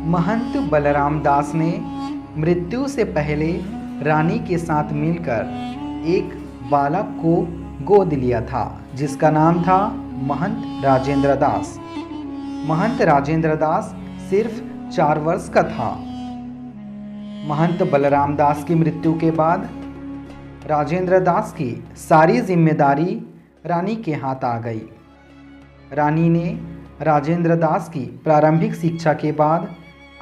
महंत बलराम दास ने मृत्यु से पहले रानी के साथ मिलकर एक बालक को गोद लिया था जिसका नाम था महंत राजेंद्र दास। महंत राजेंद्र दास सिर्फ 4 वर्ष का था। महंत बलराम दास की मृत्यु के बाद राजेंद्र दास की सारी जिम्मेदारी रानी के हाथ आ गई। रानी ने राजेंद्र दास की प्रारंभिक शिक्षा के बाद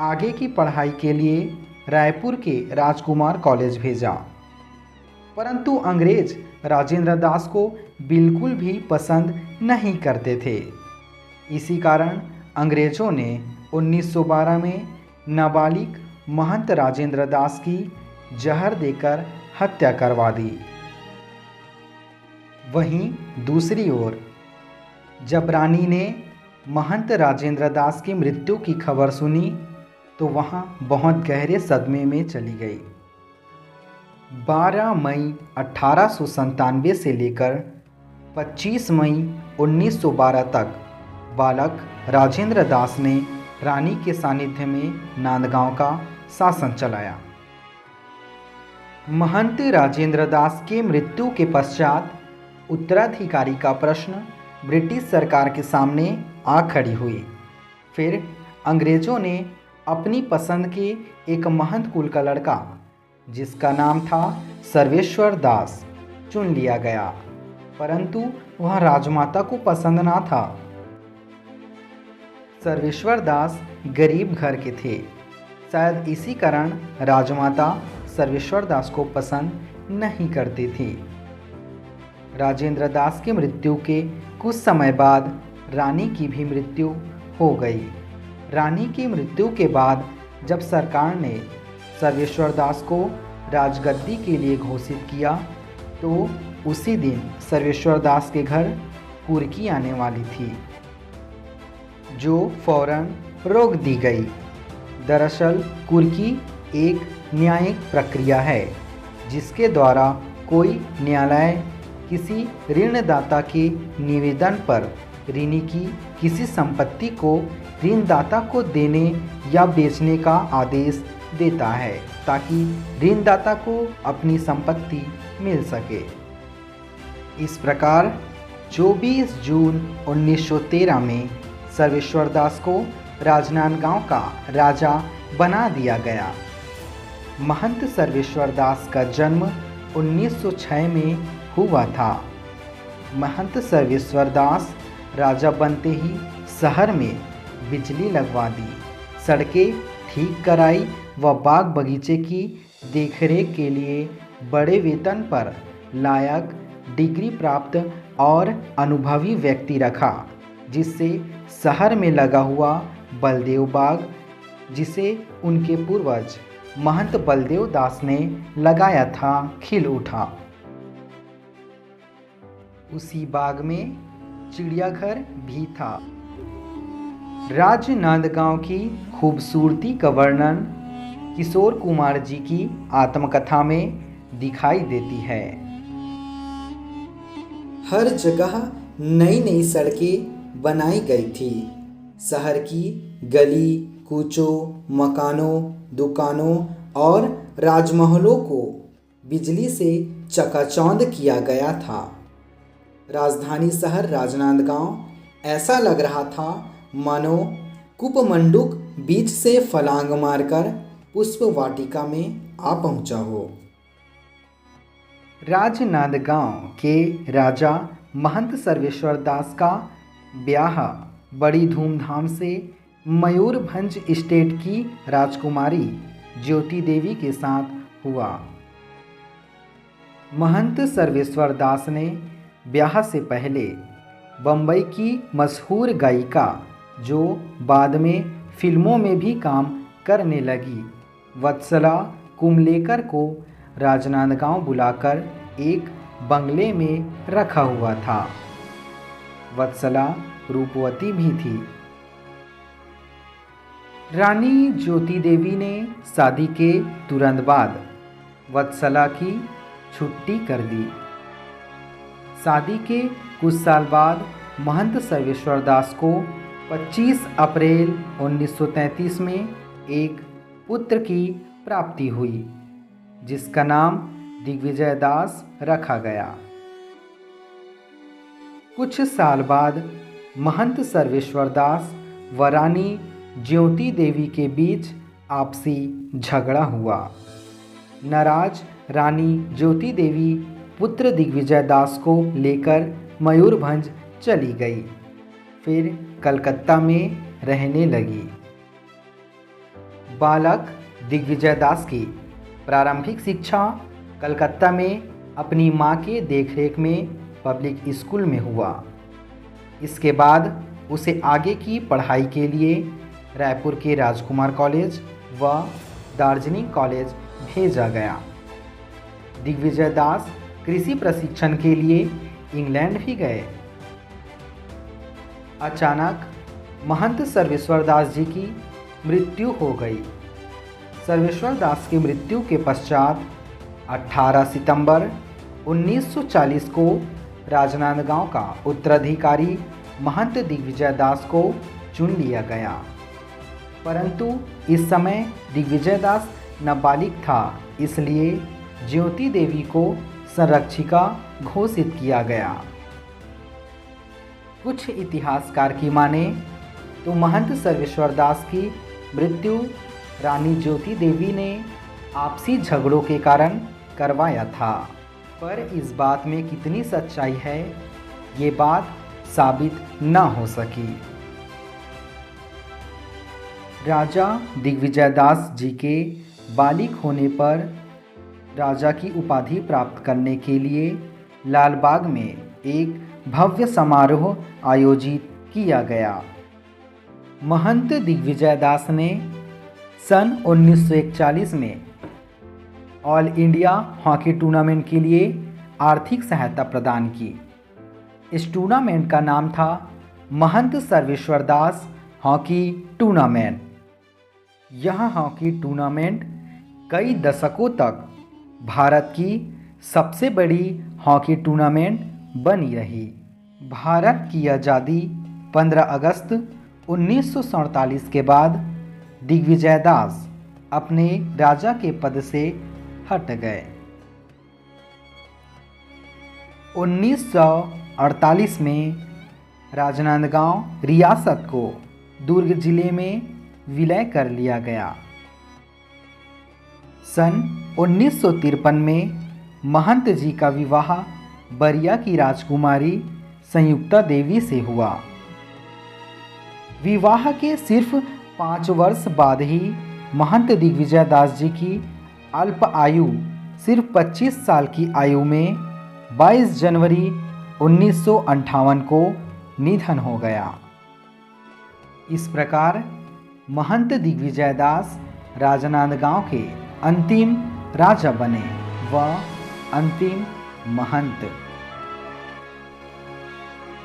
आगे की पढ़ाई के लिए रायपुर के राजकुमार कॉलेज भेजा, परंतु अंग्रेज राजेंद्र दास को बिल्कुल भी पसंद नहीं करते थे। इसी कारण अंग्रेज़ों ने 1912 में नाबालिग महंत राजेंद्र दास की जहर देकर हत्या करवा दी। वहीं दूसरी ओर जब रानी ने महंत राजेंद्र दास की मृत्यु की खबर सुनी तो वहाँ बहुत गहरे सदमे में चली गई। 12 मई 1897 से लेकर 25 मई 1912 तक बालक राजेंद्र दास ने रानी के सानिध्य में नांदगांव का शासन चलाया। महंत राजेंद्र दास के मृत्यु के पश्चात उत्तराधिकारी का प्रश्न ब्रिटिश सरकार के सामने आ खड़ी हुई। फिर अंग्रेज़ों ने अपनी पसंद के एक महंत कुल का लड़का जिसका नाम था सर्वेश्वर दास चुन लिया गया, परंतु वह राजमाता को पसंद ना था। सर्वेश्वर दास गरीब घर के थे, शायद इसी कारण राजमाता सर्वेश्वर दास को पसंद नहीं करती थी। राजेंद्र दास की मृत्यु के कुछ समय बाद रानी की भी मृत्यु हो गई। रानी की मृत्यु के बाद जब सरकार ने सर्वेश्वर दास को राजगद्दी के लिए घोषित किया तो उसी दिन सर्वेश्वर दास के घर कुर्की आने वाली थी, जो फौरन रोक दी गई। दरअसल कुर्की एक न्यायिक प्रक्रिया है जिसके द्वारा कोई न्यायालय किसी ऋणदाता के निवेदन पर ऋणी की किसी संपत्ति को ऋणदाता को देने या बेचने का आदेश देता है ताकि ऋणदाता को अपनी संपत्ति मिल सके। इस प्रकार 24 जून 1913 में सर्वेश्वर दास को राजनांदगांव का राजा बना दिया गया। महंत सर्वेश्वर दास का जन्म 1906 में हुआ था। महंत सर्वेश्वर दास राजा बनते ही शहर में बिजली लगवा दी, सड़कें ठीक कराई व बाग बगीचे की देखरेख के लिए बड़े वेतन पर लायक डिग्री प्राप्त और अनुभवी व्यक्ति रखा, जिससे शहर में लगा हुआ बलदेव बाग, जिसे उनके पूर्वज महंत बलदेव दास ने लगाया था, खिल उठा। उसी बाग में चिड़ियाघर भी था। राजनांदगांव की खूबसूरती का वर्णन किशोर कुमार जी की आत्मकथा में दिखाई देती है। हर जगह नई नई सड़कें बनाई गई थी। शहर की गली कूचों, मकानों, दुकानों और राजमहलों को बिजली से चकाचौंध किया गया था। राजधानी शहर राजनांदगांव ऐसा लग रहा था मानो कूपमंडूक बीच से फलांग मारकर पुष्प वाटिका में आ पहुंचा हो। राजनांदगांव के राजा महंत सर्वेश्वर दास का ब्याह बड़ी धूमधाम से मयूरभंज स्टेट की राजकुमारी ज्योति देवी के साथ हुआ। महंत सर्वेश्वर दास ने ब्याह से पहले बम्बई की मशहूर गायिका, जो बाद में फिल्मों में भी काम करने लगी, वत्सला कुमलेकर को राजनांदगांव बुलाकर एक बंगले में रखा हुआ था। वत्सला रूपवती भी थी। रानी ज्योति देवी ने शादी के तुरंत बाद वत्सला की छुट्टी कर दी। शादी के कुछ साल बाद महंत सर्वेश्वर दास को 25 अप्रैल 1933 में एक पुत्र की प्राप्ति हुई, जिसका नाम दिग्विजय दास रखा गया। कुछ साल बाद महंत सर्वेश्वर दास व रानी ज्योति देवी के बीच आपसी झगड़ा हुआ। नाराज रानी ज्योति देवी पुत्र दिग्विजय दास को लेकर मयूरभंज चली गई, फिर कलकत्ता में रहने लगी। बालक दिग्विजय दास की प्रारंभिक शिक्षा कलकत्ता में अपनी मां के देखरेख में पब्लिक स्कूल में हुआ। इसके बाद उसे आगे की पढ़ाई के लिए रायपुर के राजकुमार कॉलेज व दार्जिलिंग कॉलेज भेजा गया। दिग्विजय दास कृषि प्रशिक्षण के लिए इंग्लैंड भी गए। अचानक महंत सर्वेश्वर दास जी की मृत्यु हो गई। सर्वेश्वर दास की मृत्यु के पश्चात 18 सितंबर 1940 को राजनांदगांव का उत्तराधिकारी महंत दिग्विजय दास को चुन लिया गया, परंतु इस समय दिग्विजय दास नाबालिग था, इसलिए ज्योति देवी को संरक्षिका घोषित किया गया। कुछ इतिहासकार की माने तो महंत सर्वेश्वर दास की मृत्यु रानी ज्योति देवी ने आपसी झगड़ों के कारण करवाया था, पर इस बात में कितनी सच्चाई है ये बात साबित न हो सकी। राजा दिग्विजय दास जी के बालिग होने पर राजा की उपाधि प्राप्त करने के लिए लालबाग में एक भव्य समारोह आयोजित किया गया। महंत दिग्विजय दास ने सन 1941 में ऑल इंडिया हॉकी टूर्नामेंट के लिए आर्थिक सहायता प्रदान की। इस टूर्नामेंट का नाम था महंत सर्वेश्वर दास हॉकी टूर्नामेंट। यह हॉकी टूर्नामेंट कई दशकों तक भारत की सबसे बड़ी हॉकी टूर्नामेंट बनी रही। भारत की आज़ादी 15 अगस्त 1947 के बाद दिग्विजय दास अपने राजा के पद से हट गए। 1948 में राजनांदगांव रियासत को दुर्ग जिले में विलय कर लिया गया। सन 1953 में महंत जी का विवाह बरिया की राजकुमारी संयुक्ता देवी से हुआ। विवाह के सिर्फ 5 वर्ष बाद ही महंत दिग्विजय दास जी की अल्प आयु सिर्फ 25 साल की आयु में 22 जनवरी 1958 को निधन हो गया। इस प्रकार महंत दिग्विजय दास राजनांदगांव के अंतिम राजा बने व अंतिम महंत।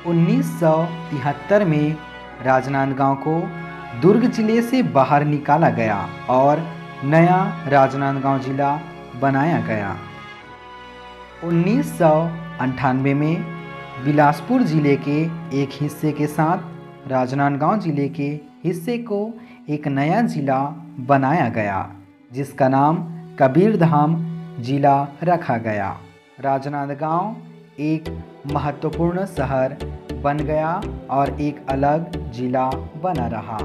1973 में राजनांदगांव को दुर्ग जिले से बाहर निकाला गया और नया राजनांदगांव जिला बनाया गया। 1998 में बिलासपुर जिले के एक हिस्से के साथ राजनांदगांव जिले के हिस्से को एक नया जिला बनाया गया, जिसका नाम कबीरधाम जिला रखा गया। राजनांदगांव एक महत्वपूर्ण शहर बन गया और एक अलग जिला बना रहा।